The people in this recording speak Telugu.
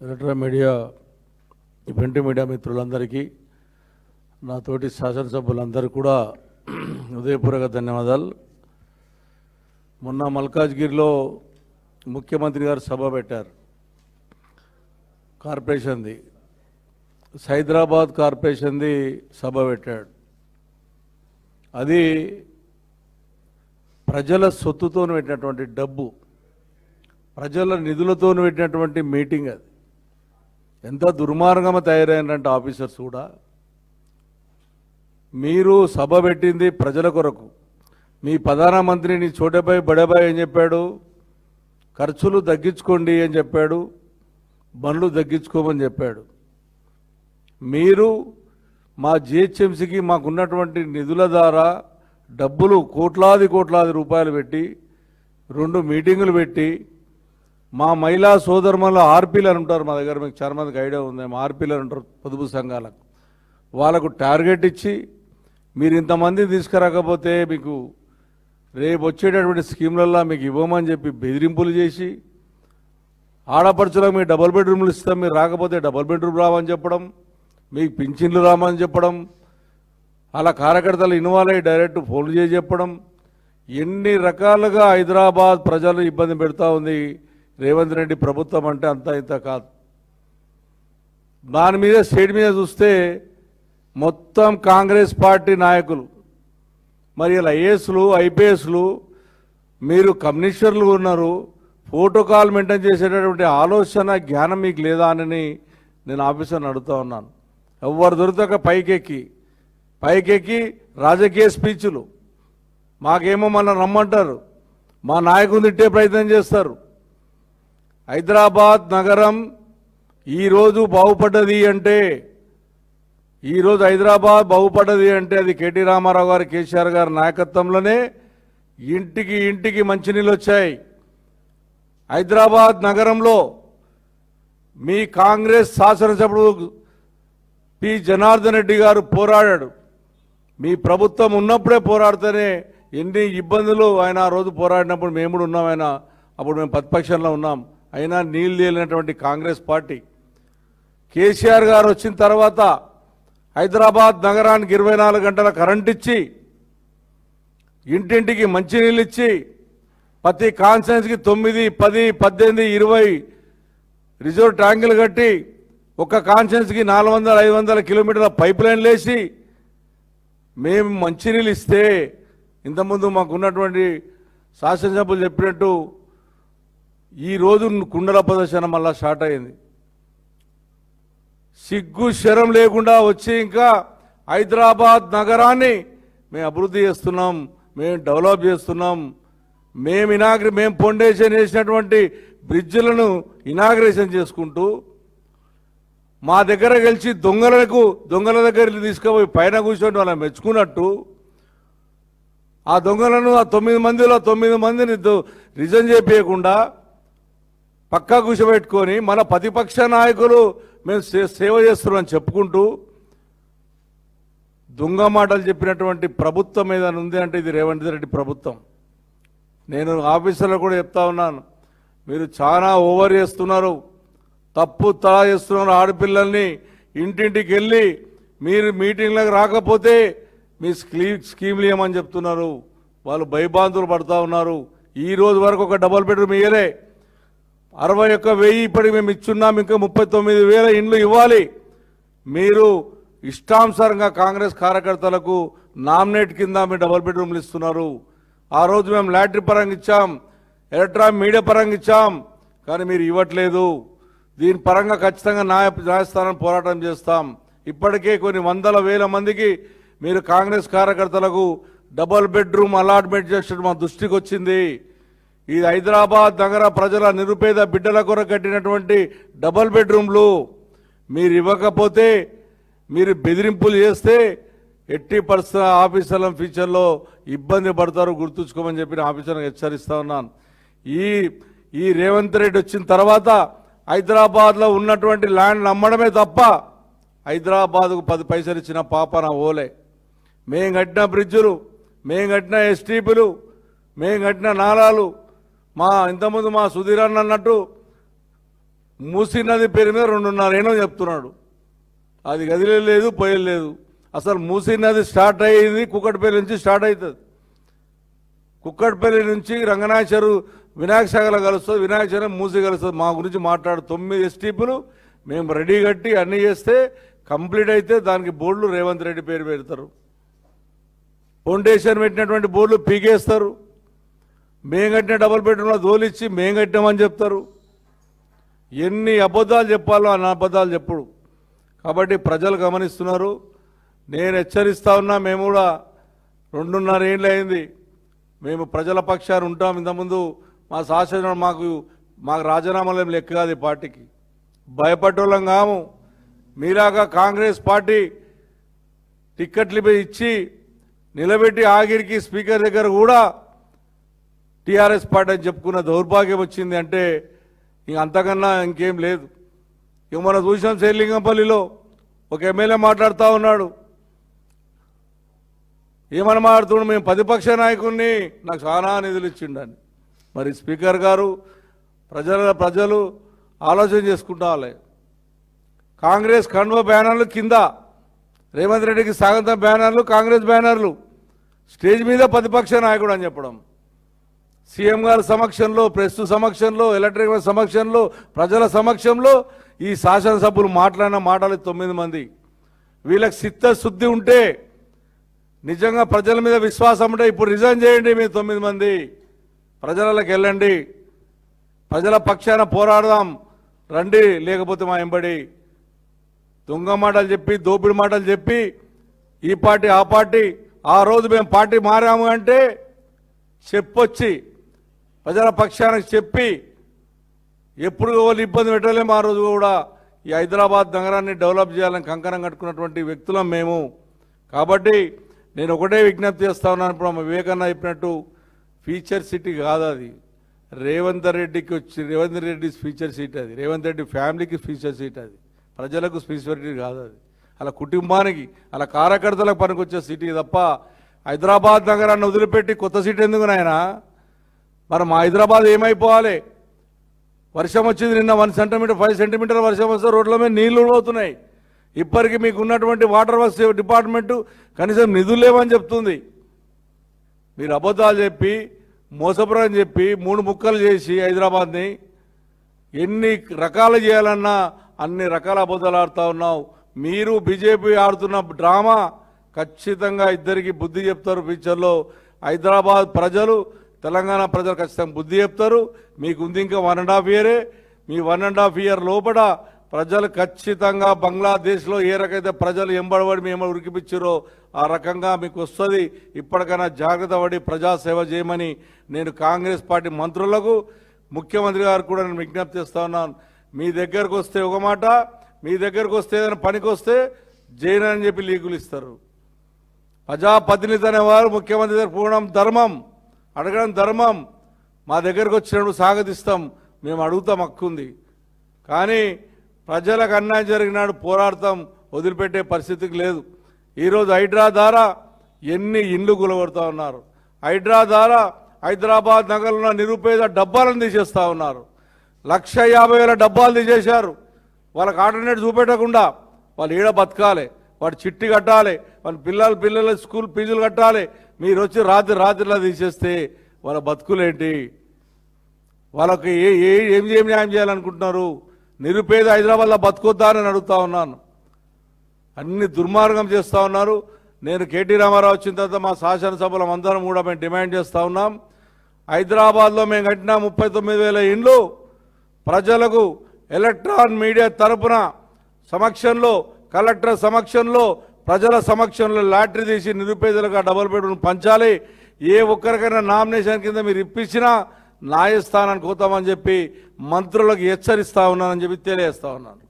ఎలక్ట్రా మీడియా ప్రింట్ మీడియా మిత్రులందరికీ నా తోటి శాసనసభ్యులందరూ కూడా హృదయపూర్వక ధన్యవాదాలు. మొన్న మల్కాజ్గిరిలో ముఖ్యమంత్రి గారు సభ పెట్టారు. కార్పొరేషన్ది హైదరాబాద్ కార్పొరేషన్ది సభ పెట్టాడు. అది ప్రజల సొత్తుతో పెట్టినటువంటి డబ్బు, ప్రజల నిధులతో పెట్టినటువంటి మీటింగ్. అది ఎంత దుర్మార్గంగా తయారైనంటే ఆఫీసర్స్ కూడా, మీరు సభ పెట్టింది ప్రజల కొరకు. మీ ప్రధానమంత్రిని చోటబాయ్ బడబాయ్ అని చెప్పాడు, ఖర్చులు తగ్గించుకోండి అని చెప్పాడు, బండ్లు తగ్గించుకోమని చెప్పాడు. మీరు మా జిహెచ్ఎంసీకి మాకున్నటువంటి నిధుల ద్వారా డబ్బులు కోట్లాది రూపాయలు పెట్టి 2 మీటింగులు పెట్టి మా మహిళా సోదరులు ఆర్పీలు అని ఉంటారు, మా దగ్గర మీకు చాలా మందికి ఐడియా ఉంది, ఆర్పీలు అని ఉంటారు పొదుపు సంఘాలకు. వాళ్ళకు టార్గెట్ ఇచ్చి మీరు ఇంతమంది తీసుకురాకపోతే మీకు రేపు వచ్చేటటువంటి స్కీమ్లల్లో మీకు ఇవ్వమని చెప్పి బెదిరింపులు చేసి, ఆడపడుచులకు మీకు డబుల్ బెడ్రూమ్లు ఇస్తాం, మీరు రాకపోతే డబుల్ బెడ్రూమ్ రావని చెప్పడం, మీకు పింఛన్లు రామని చెప్పడం, అలా కార్యకర్తలు ఇన్వాల్వ్ అయ్యి డైరెక్ట్ ఫోన్లు చేసి చెప్పడం, ఎన్ని రకాలుగా హైదరాబాద్ ప్రజలు ఇబ్బంది పెడతా ఉంది రేవంత్ రెడ్డి ప్రభుత్వం. అంటే అంత ఇంత కాదు. దాని మీద స్టేట్ మీద చూస్తే మొత్తం కాంగ్రెస్ పార్టీ నాయకులు, మరి ఇలా ఐఏఎస్లు ఐపీఎస్లు, మీరు కమ్యూనిస్టర్లు ఉన్నారు, ప్రోటోకాల్ మెయింటైన్ చేసేటటువంటి ఆలోచన జ్ఞానం మీకు లేదా అని నేను ఆఫీసర్ని అడుగుతా ఉన్నాను. ఎవరు దొరికాక పైకెక్కి రాజకీయ స్పీచ్లు, మాకేమో మన రమ్మంటారు, మా నాయకుని తిట్టే ప్రయత్నం చేస్తారు. హైదరాబాద్ నగరం ఈరోజు బాగుపడ్డది అంటే, ఈరోజు హైదరాబాద్ బాగుపడ్డది అంటే అది కేటీ రామారావు గారు, కేసీఆర్ గారి నాయకత్వంలోనే ఇంటికి మంచినీళ్ళు వచ్చాయి. హైదరాబాద్ నగరంలో మీ కాంగ్రెస్ శాసనసభ్యుడు పి జనార్దన్ రెడ్డి గారు పోరాడాడు. మీ ప్రభుత్వం ఉన్నప్పుడే పోరాడితేనే ఎన్ని ఇబ్బందులు ఆయన ఆ రోజు పోరాడినప్పుడు మేము కూడా ఉన్నాం. ఆయన అప్పుడు మేము ప్రతిపక్షంలో ఉన్నాం. అయినా నీళ్ళు తేలినటువంటి కాంగ్రెస్ పార్టీ. కేసీఆర్ గారు వచ్చిన తర్వాత హైదరాబాద్ నగరానికి 24 గంటల కరెంట్ ఇచ్చి, ఇంటింటికి మంచినీళ్ళు ఇచ్చి, ప్రతి కాన్స్టిట్యున్సీకి 9, 10, 18, 20 రిజర్వ్ ట్యాంకులు కట్టి, ఒక కాన్స్టిట్యున్సీకి 400, 500 కిలోమీటర్ల పైప్ లైన్లు వేసి మేము మంచినీళ్ళు ఇస్తే, ఇంతకుముందు మాకున్నటువంటి శాసనసభ్యులు చెప్పినట్టు ఈరోజు కుండల ప్రదర్శన మళ్ళా స్టార్ట్ అయింది. సిగ్గు శరం లేకుండా వచ్చి ఇంకా హైదరాబాద్ నగరాన్ని మేము అభివృద్ధి చేస్తున్నాం, మేము డెవలప్ చేస్తున్నాం, మేము ఫౌండేషన్ వేసినటువంటి బ్రిడ్జ్లను ఇనాగ్రేషన్ చేసుకుంటూ, మా దగ్గర గెలిచి దొంగల దగ్గర తీసుకుపోయి పైన కూర్చొని వాళ్ళని మెచ్చుకున్నట్టు, ఆ దొంగలను ఆ 9 మందిలో 9 మందిని రిజైన్ చేయకుండా పక్కా కూర్చోబెట్టుకొని మన ప్రతిపక్ష నాయకులు మేము సేవ చేస్తున్నామని చెప్పుకుంటూ దొంగ మాటలు చెప్పినటువంటి ప్రభుత్వం ఏదైనా ఉంది అంటే ఇది రేవంత్ రెడ్డి ప్రభుత్వం. నేను ఆఫీసర్లు కూడా చెప్తా ఉన్నాను, మీరు చాలా ఓవర్ చేస్తున్నారు, తప్పు తలా చేస్తున్నారు. ఆడపిల్లల్ని ఇంటింటికి వెళ్ళి మీరు మీటింగ్లకు రాకపోతే మీ స్కీమ్లు ఇవ్వమని చెప్తున్నారు. వాళ్ళు భయభ్రాంతులు పడుతూ ఉన్నారు. ఈ రోజు వరకు ఒక డబుల్ బెడ్రూమ్ ఇయ్యలే. 61,000 ఇప్పటికి మేము ఇచ్చున్నాం, ఇంకా 39,000 ఇండ్లు ఇవ్వాలి. మీరు ఇష్టానుసారంగా కాంగ్రెస్ కార్యకర్తలకు నామినేట్ కింద మీరు డబుల్ బెడ్రూమ్లు ఇస్తున్నారు. ఆ రోజు మేము లాటరీ పరంగా ఇచ్చాం, ఎలక్ట్రానిక్ మీడియా పరంగా ఇచ్చాం, కానీ మీరు ఇవ్వట్లేదు. దీని పరంగా ఖచ్చితంగా న్యాయస్థానం పోరాటం చేస్తాం. ఇప్పటికే కొన్ని 100,000 మందికి మీరు కాంగ్రెస్ కార్యకర్తలకు డబుల్ బెడ్రూమ్ అలాట్మెంట్ చేసినట్టు మా దృష్టికి వచ్చింది. ఇది హైదరాబాద్ నగర ప్రజల నిరుపేద బిడ్డల కొరకు కట్టినటువంటి డబుల్ బెడ్రూమ్లు. మీరు ఇవ్వకపోతే, మీరు బెదిరింపులు చేస్తే ఎట్టి పరిస్థితుల ఆఫీసర్ల ఫ్యూచర్లో ఇబ్బంది పడతారు, గుర్తుంచుకోమని చెప్పి ఆఫీసర్లకు హెచ్చరిస్తా ఉన్నాను. ఈ రేవంత్ రెడ్డి వచ్చిన తర్వాత హైదరాబాద్లో ఉన్నటువంటి ల్యాండ్ అమ్మడమే తప్ప హైదరాబాద్కు 10 పైసలు ఇచ్చిన పాపన ఓలే. మేము కట్టిన బ్రిడ్జులు, మేము కట్టిన ఎస్టీపీలు, మేము కట్టిన నాలాలు, ఇంతకుముందు మా సుధీరన్న అన్నట్టు మూసీ నది పేరు మీద 2.5 ఏళ్ళు చెప్తున్నాడు. అది గదిలే లేదు, పోయలేదు. అసలు మూసీ నది స్టార్ట్ అయ్యింది కుక్కటిపల్లి నుంచి స్టార్ట్ అవుతుంది. కుక్కటిపల్లి నుంచి రంగనాయ చెరువు వినాయక సాగర్లో కలుస్తుంది, వినాయక చెరువు మూసీ కలుస్తుంది. మా గురించి మాట్లాడు 9 ఎస్టీపీలు మేము రెడీ కట్టి అన్నీ చేస్తే కంప్లీట్ అయితే దానికి బోర్డులు రేవంత్ రెడ్డి పేరు పెడతారు. ఫౌండేషన్ పెట్టినటువంటి బోర్డులు పీకేస్తారు. మేము కట్టిన డబుల్ బెడ్రూమ్లో దోలిచ్చి మేము కట్టామని చెప్తారు. ఎన్ని అబద్ధాలు చెప్పాలో అన్న అబద్ధాలు చెప్పుడు. కాబట్టి ప్రజలు గమనిస్తున్నారు. నేను హెచ్చరిస్తా ఉన్నా. మేము కూడా 2.5 ఏళ్ళు అయింది. మేము ప్రజల పక్షాన్ని ఉంటాం. ఇంతకుముందు మా శాసనం మాకు రాజీనామాలు ఏం లెక్క కాదు. ఈ పార్టీకి భయపడ్డోళ్ళం కాము. మీలాగా కాంగ్రెస్ పార్టీ టిక్కెట్లు ఇచ్చి నిలబెట్టి ఆఖరికి స్పీకర్ దగ్గర కూడా టీఆర్ఎస్ పార్టీ అని చెప్పుకున్న దౌర్భాగ్యం వచ్చింది అంటే ఇంక అంతకన్నా ఇంకేం లేదు. ఇక మనం చూసాం శ్రీలింగంపల్లిలో ఒక ఎమ్మెల్యే మాట్లాడుతూ ఉన్నాడు. ఏమని మాట్లాడుతున్నాడు? మేము ప్రతిపక్ష నాయకుడిని, నాకు చాలా నిధులు ఇచ్చిండని. మరి స్పీకర్ గారు ప్రజలు ఆలోచన చేసుకుంటావాలి. కాంగ్రెస్ కండువ బ్యానర్లు కింద రేవంత్ రెడ్డికి స్వాగతం బ్యానర్లు, కాంగ్రెస్ బ్యానర్లు, స్టేజ్ మీద ప్రతిపక్ష నాయకుడు అని చెప్పడం. సీఎం గారి సమక్షంలో, ప్రెస్ సమక్షంలో, ఎలక్ట్రిక్ సమక్షంలో, ప్రజల సమక్షంలో ఈ శాసనసభ్యులు మాట్లాడిన మాటలు 9 మంది. వీళ్ళకి చిత్తశుద్ధి ఉంటే, నిజంగా ప్రజల మీద విశ్వాసం ఉంటే ఇప్పుడు రిజైన్ చేయండి. మీరు 9 మంది ప్రజలకు వెళ్ళండి, ప్రజల పక్షాన పోరాడదాం రండి. లేకపోతే మా ఎంబడి దొంగ మాటలు చెప్పి, దోపిడి మాటలు చెప్పి ఈ పార్టీ ఆ పార్టీ, ఆ రోజు మేము పార్టీ మారాము అంటే చెప్పొచ్చి ప్రజల పక్షానికి చెప్పి ఎప్పుడు వాళ్ళు ఇబ్బంది పెట్టలేము. ఆ రోజు కూడా ఈ హైదరాబాద్ నగరాన్ని డెవలప్ చేయాలని కంకణం కట్టుకున్నటువంటి వ్యక్తులం మేము. కాబట్టి నేను ఒకటే విజ్ఞప్తి చేస్తా ఉన్నాను. ఇప్పుడు మా వివేకన్న చెప్పినట్టు ఫీచర్ సిటీ కాదు అది. రేవంత్ రెడ్డికి రేవంత్ రెడ్డి ఫీచర్ సీట్ అది. రేవంత్ రెడ్డి ఫ్యామిలీకి ఫీచర్ సీట్ అది. ప్రజలకు స్పెషాలిటీ కాదు అది. అలా కుటుంబానికి, అలా కార్యకర్తలకు పనికొచ్చే సిటీ తప్ప హైదరాబాద్ నగరాన్ని వదిలిపెట్టి కొత్త సీట్ ఎందుకు నాయనా? మరి మా హైదరాబాద్ ఏమైపోవాలి? వర్షం వచ్చింది నిన్న 1 సెంటీమీటర్ 5 సెంటీమీటర్ వర్షం వస్తే రోడ్ల మీద నీళ్లు పోతున్నాయి. ఇప్పటికీ మీకు ఉన్నటువంటి వాటర్ వర్క్స్ డిపార్ట్మెంటు కనీసం నిధులు లేవని చెప్తుంది. మీరు అబద్ధాలు చెప్పి, మోసపురం చెప్పి 3 ముక్కలు చేసి హైదరాబాద్ని ఎన్ని రకాలు చేయాలన్నా అన్ని రకాల అబద్ధాలు ఆడుతూ ఉన్నావు. మీరు బీజేపీ ఆడుతున్న డ్రామా ఖచ్చితంగా ఇద్దరికి బుద్ధి చెప్తారు. ఫ్యూచర్లో హైదరాబాద్ ప్రజలు, తెలంగాణ ప్రజలు ఖచ్చితంగా బుద్ధి చెప్తారు. మీకు ఉంది ఇంకా 1.5 ఇయరే. మీ 1.5 ఇయర్ లోపల ప్రజలు ఖచ్చితంగా బంగ్లాదేశ్లో ఏ రకైతే ప్రజలు ఎంబడబడి మేము ఉరికిపించారో ఆ రకంగా మీకు వస్తుంది. ఇప్పటికైనా జాగ్రత్త పడి ప్రజాసేవ చేయమని నేను కాంగ్రెస్ పార్టీ మంత్రులకు, ముఖ్యమంత్రి గారు కూడా నేను విజ్ఞప్తి చేస్తా ఉన్నాను. మీ దగ్గరకు వస్తే ఒక మాట, మీ దగ్గరకు వస్తే ఏదైనా పనికి వస్తే జైన్ అని చెప్పి లీకులు ఇస్తారు. ప్రజాప్రతినిధి అనేవారు ముఖ్యమంత్రి దగ్గర పోవడం ధర్మం, అడగడం ధర్మం. మా దగ్గరకు వచ్చినప్పుడు స్వాగతిస్తాం, మేము అడుగుతాం, హక్కుంది. కానీ ప్రజలకు అన్యాయం జరిగినాడు పోరాడతాం, వదిలిపెట్టే పరిస్థితికి లేదు. ఈరోజు హైడ్రా ద్వారా ఎన్ని ఇండ్లు గులగొడతా ఉన్నారు. హైడ్రా ద్వారా హైదరాబాద్ నగరంలో నిరుపేద డబ్బాలను తీసేస్తూ ఉన్నారు. 1,50,000 డబ్బాలు తీసేశారు. వాళ్ళకి ఆల్టర్నేట్ చూపెట్టకుండా వాళ్ళు ఈడ బతకాలి, వాడు చిట్టి కట్టాలి, వాళ్ళ పిల్లల స్కూల్ ఫీజులు కట్టాలి. మీరు వచ్చి రాత్రిలా తీసేస్తే వాళ్ళ బతుకులేంటి? వాళ్ళకి ఏం న్యాయం చేయాలనుకుంటున్నారు? నిరుపేద హైదరాబాద్లో బతుకొద్దా అని అడుగుతా ఉన్నాను. అన్ని దుర్మార్గం చేస్తూ ఉన్నారు. నేను కేటీ రామారావు వచ్చిన తర్వాత మా శాసనసభలో అందరం కూడా మేము డిమాండ్ చేస్తూ ఉన్నాం. హైదరాబాద్లో మేము కట్టిన 39,000 ఇండ్లు ప్రజలకు ఎలక్ట్రాన్ మీడియా తరపున సమక్షంలో, కలెక్టర్ సమక్షంలో, ప్రజల సమక్షంలో లాటరీ తీసి నిరుపేదలుగా డబుల్ బెడ్రూమ్ పంచాలి. ఏ ఒక్కరికైనా నామినేషన్ కింద మీరు ఇప్పించినా న్యాయస్థానానికి పోతామని చెప్పి మంత్రులకు హెచ్చరిస్తా ఉన్నానని చెప్పి తెలియజేస్తా ఉన్నాను.